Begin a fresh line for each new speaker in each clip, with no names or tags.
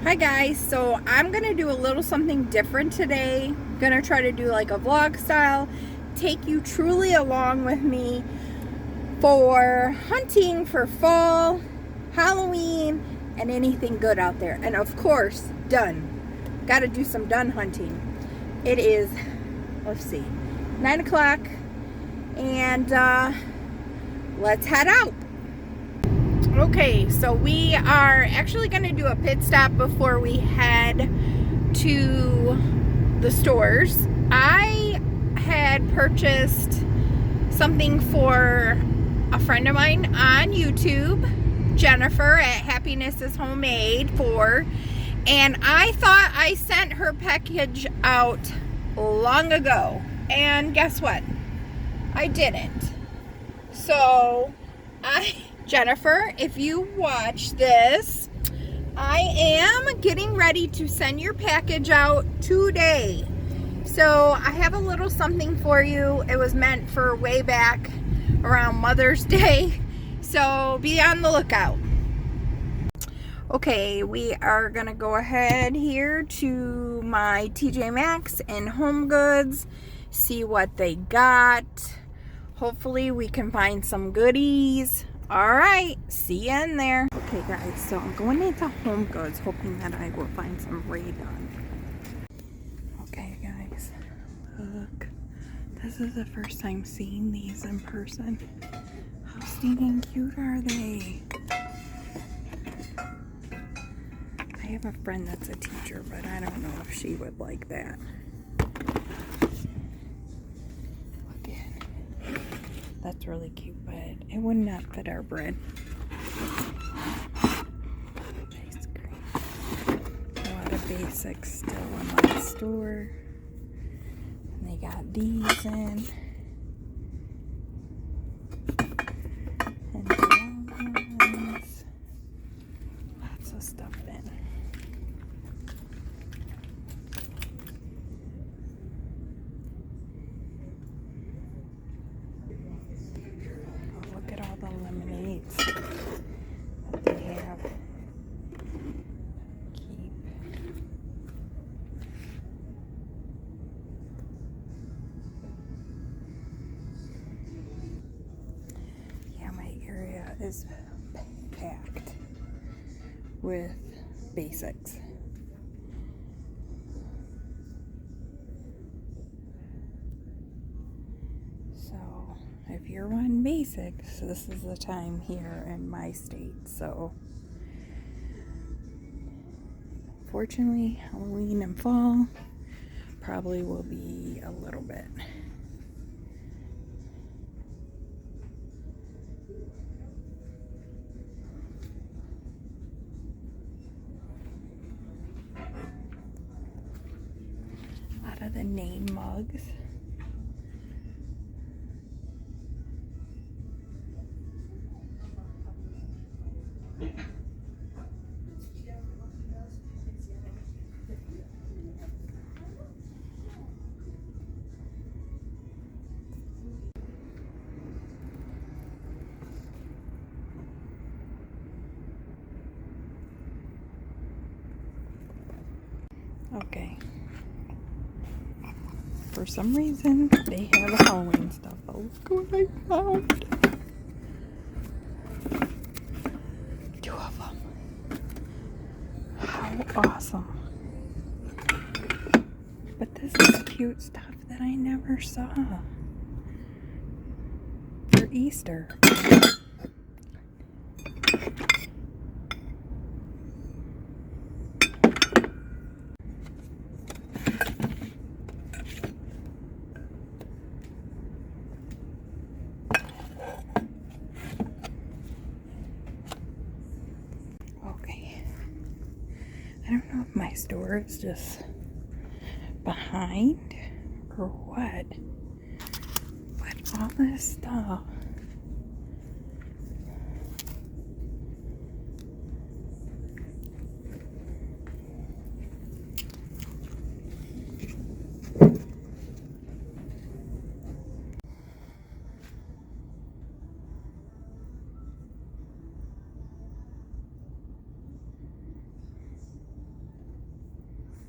Hi guys, so I'm gonna do a little something different today. Gonna try to do like a vlog style, take you truly along with me for hunting for fall, Halloween, and anything good out there. And of course, done. Gotta do some done hunting. It is, let's see, 9 o'clock, and let's head out. Okay, so we are actually going to do a pit stop before we head to the stores. I had purchased something for a friend of mine on YouTube, Jennifer at Happiness is Homemade and I thought I sent her package out long ago, and guess what? I didn't. So Jennifer, if you watch this, I am getting ready to send your package out today. So I have a little something for you. It was meant for way back around Mother's Day. So be on the lookout. Okay, we are gonna go ahead here to my Tjmaxx and Homegoods, see what they got. Hopefully we can find some goodies. Alright, see you in there. Okay guys, so I'm going into Homegoods hoping that I will find some Rae Dunn. Okay guys, look. This is the first time seeing these in person. How stinking cute are they? I have a friend that's a teacher, but I don't know if she would like that. That's really cute, but it would not fit our bread. Ice cream. A lot of basics still in my store. And they got these in. And ones. Lots of stuff in. Look at all the lemonades that they have. Keep. Yeah, my area is packed with basics. So if you're wanting basics, this is the time here in my state. So fortunately, Halloween and fall probably will be a little bit. A lot of the name mugs. Okay. For some reason, they have Halloween stuff. Oh, look what I found. 2 of them. How awesome. But this is cute stuff that I never saw for Easter. I don't know if my store is just behind or what, but all this stuff.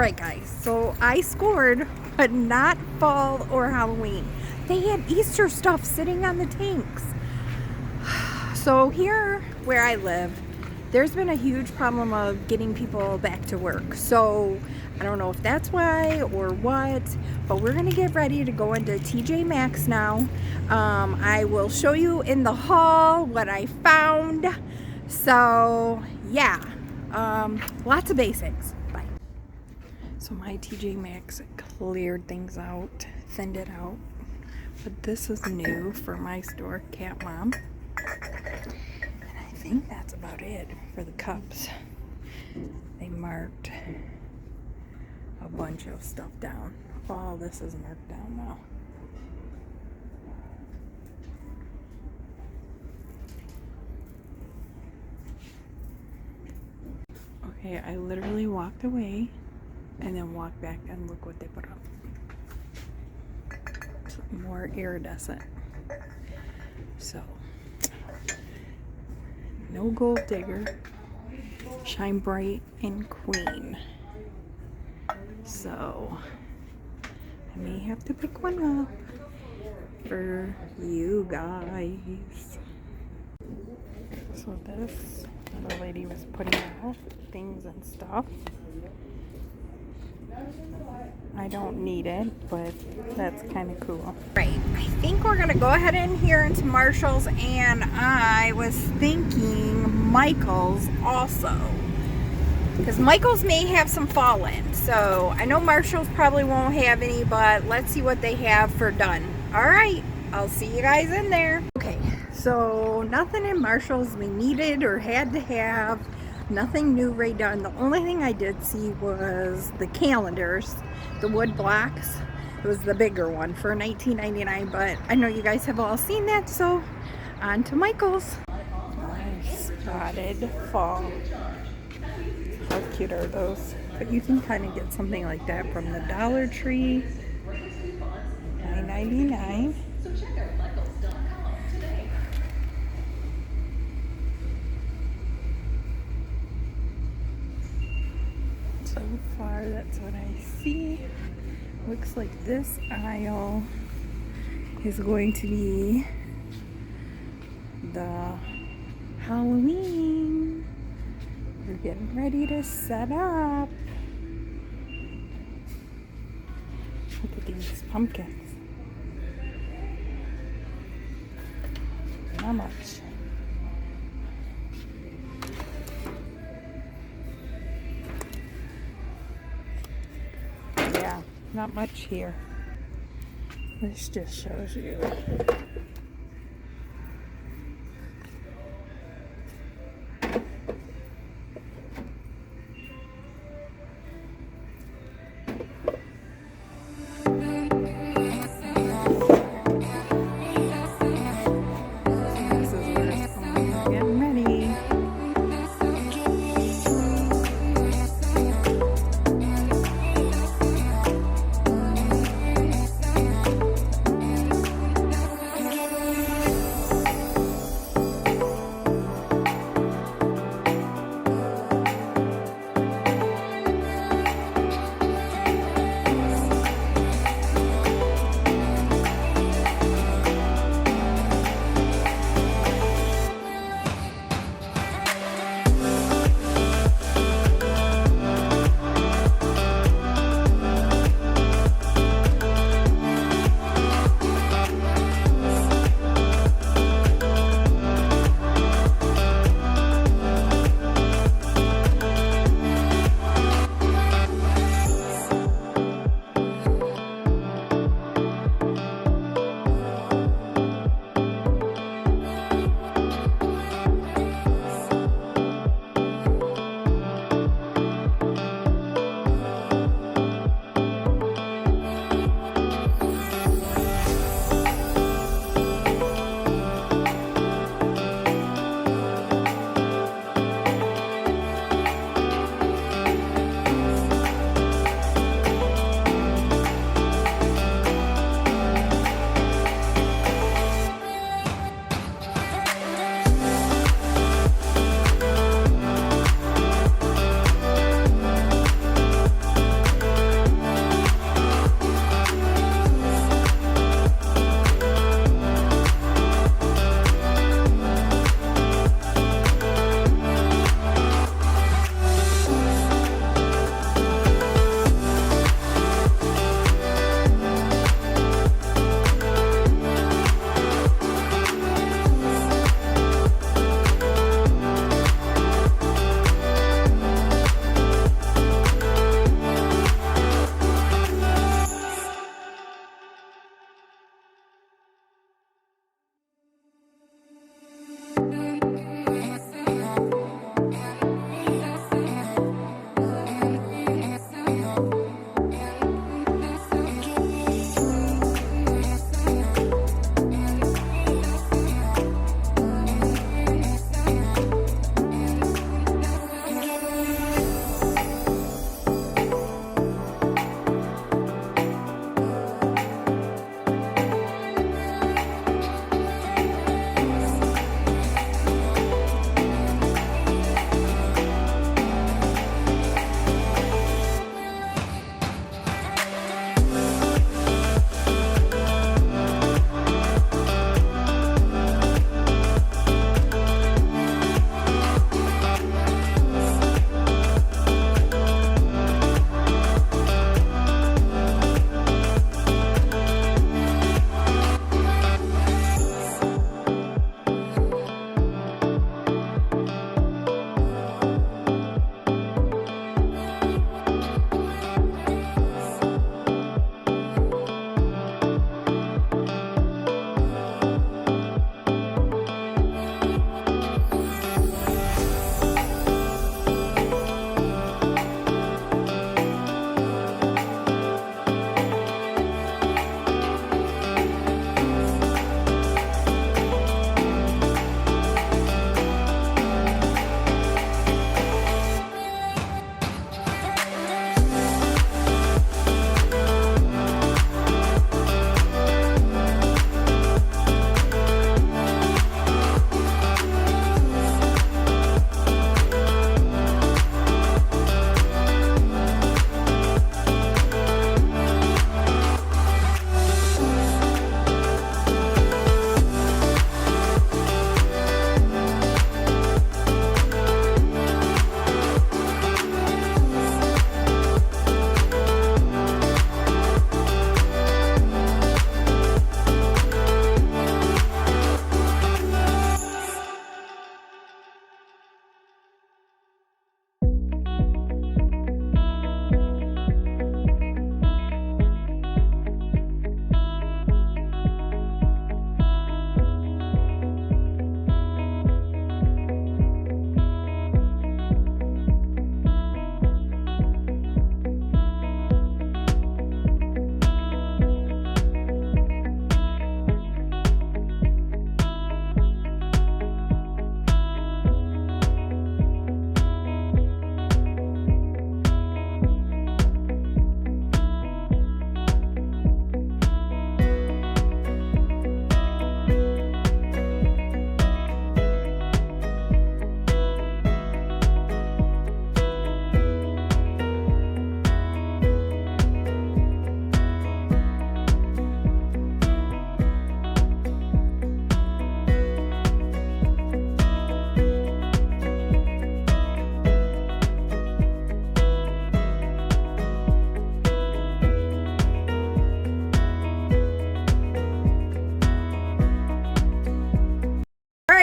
Right, guys, so I scored, but not fall or Halloween. They had Easter stuff sitting on the tanks. So here where I live, there's been a huge problem of getting people back to work. So I don't know if that's why or what, but we're gonna get ready to go into Tjmaxx now. I will show you in the haul what I found. So yeah, lots of basics. Bye. So my Tjmaxx cleared things out, thinned it out. But this is new for my store, Cat Mom. And I think that's about it for the cups. They marked a bunch of stuff down. All this is marked down now. Okay, I literally walked away and then walked back and look what they put up. More iridescent. So, no gold digger, shine bright, and queen. So, I may have to pick one up for you guys. So this, the lady was putting out things and stuff. I don't need it, but that's kind of cool. Right, I think we're gonna go ahead in here into Marshall's, and I was thinking Michael's also, because Michael's may have some fall in. So I know Marshall's probably won't have any, but let's see what they have for Dunn. All right, I'll see you guys in there. Okay, so nothing in Marshall's we needed or had to have. Nothing new Rae Dunn. The only thing I did see was the calendars, the wood blocks. It was the bigger one for $19.99, but I know you guys have all seen that, so on to Michael's. Nice spotted fall. How cute are those? But you can kind of get something like that from the Dollar Tree. $9.99. So far, that's what I see. Looks like this aisle is going to be the Halloween. We're getting ready to set up. Look at these pumpkins. Not much. Not much here. This just shows you. This is where it's going. Getting ready.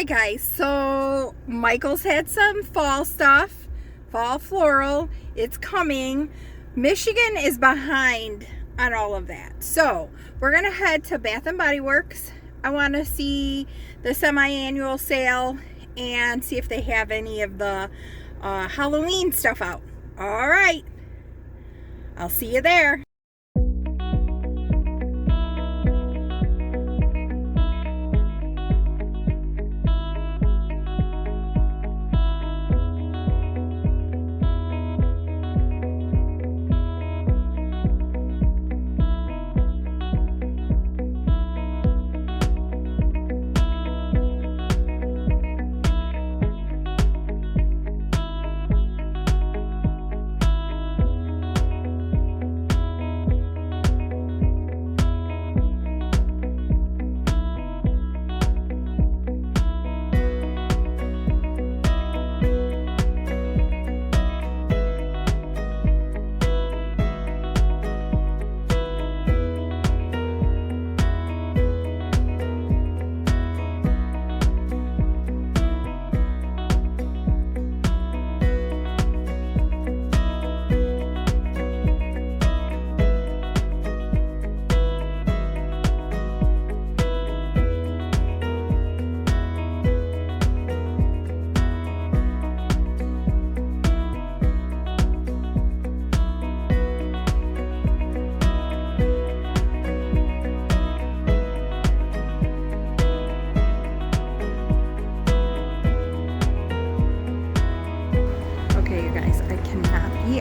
guys, so Michael's had some fall stuff, fall floral. It's coming. Michigan is behind on all of that. So we're gonna head to Bath&Body Works. I want to see the semi-annual sale and see if they have any of the Halloween stuff out. All right, I'll see you there.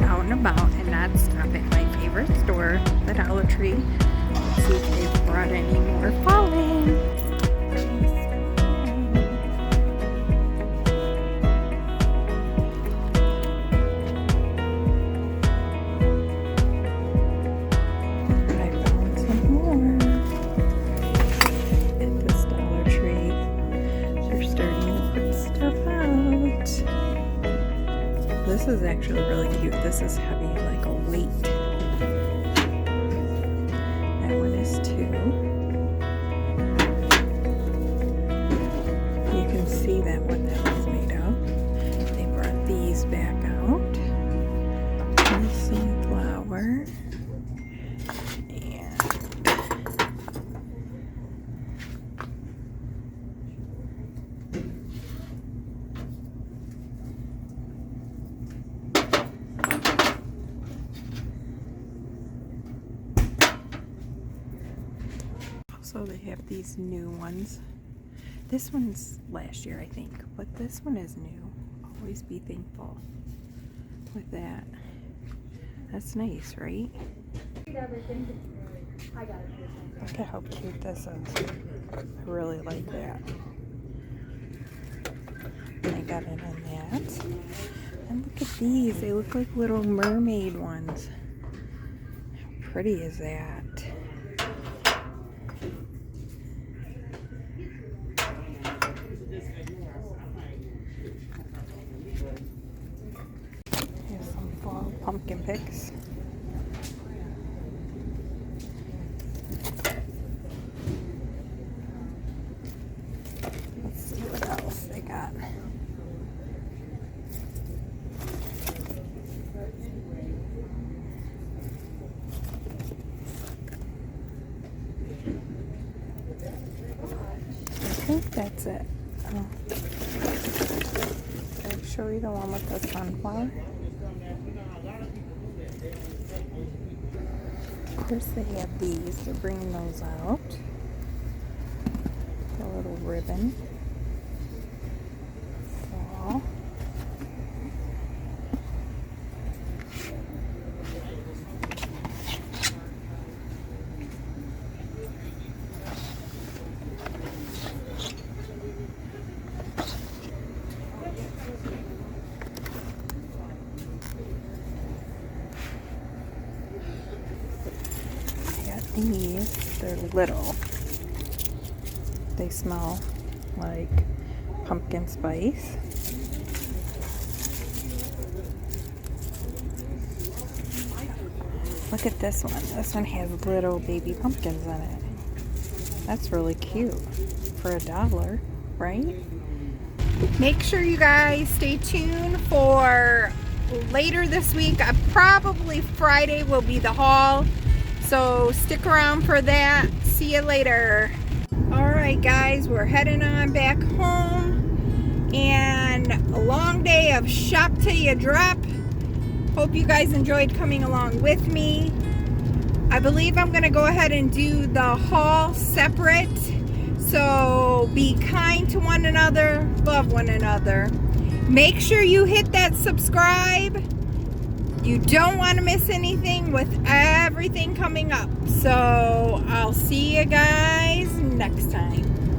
Out and about and not stop at my favorite store, the Dollar Tree. Let's see if they've brought any more fall in. I found some more at this Dollar Tree. They're starting to put stuff out. This is actually really cute. This is heavy, like a weight. That one is 2. You can see that what that was made of. They brought these back out. The sunflower. So they have these new ones. This one's last year, I think, but this one is new. Always be thankful with that. That's nice, right? Look at how cute this is. I really like that. I got it in that. And look at these. They look like little mermaid ones. How pretty is that? Pumpkin picks. Let's see what else they got. I think that's it. Oh. Can I show you the one with the sunflower? Of course they have these. They're bringing those out. The little ribbon. Fall. These, they're little. They smell like pumpkin spice. Look at this one. This one has little baby pumpkins in it. That's really cute for $1, right? Make sure you guys stay tuned for later this week. Probably Friday will be the haul, so stick around for that. See you later. Alright guys, we're heading on back home, and a long day of shop till you drop. Hope you guys enjoyed coming along with me. I believe I'm going to go ahead and do the haul separate. So be kind to one another, love one another. Make sure you hit that subscribe. You don't want to miss anything with everything coming up. So I'll see you guys next time.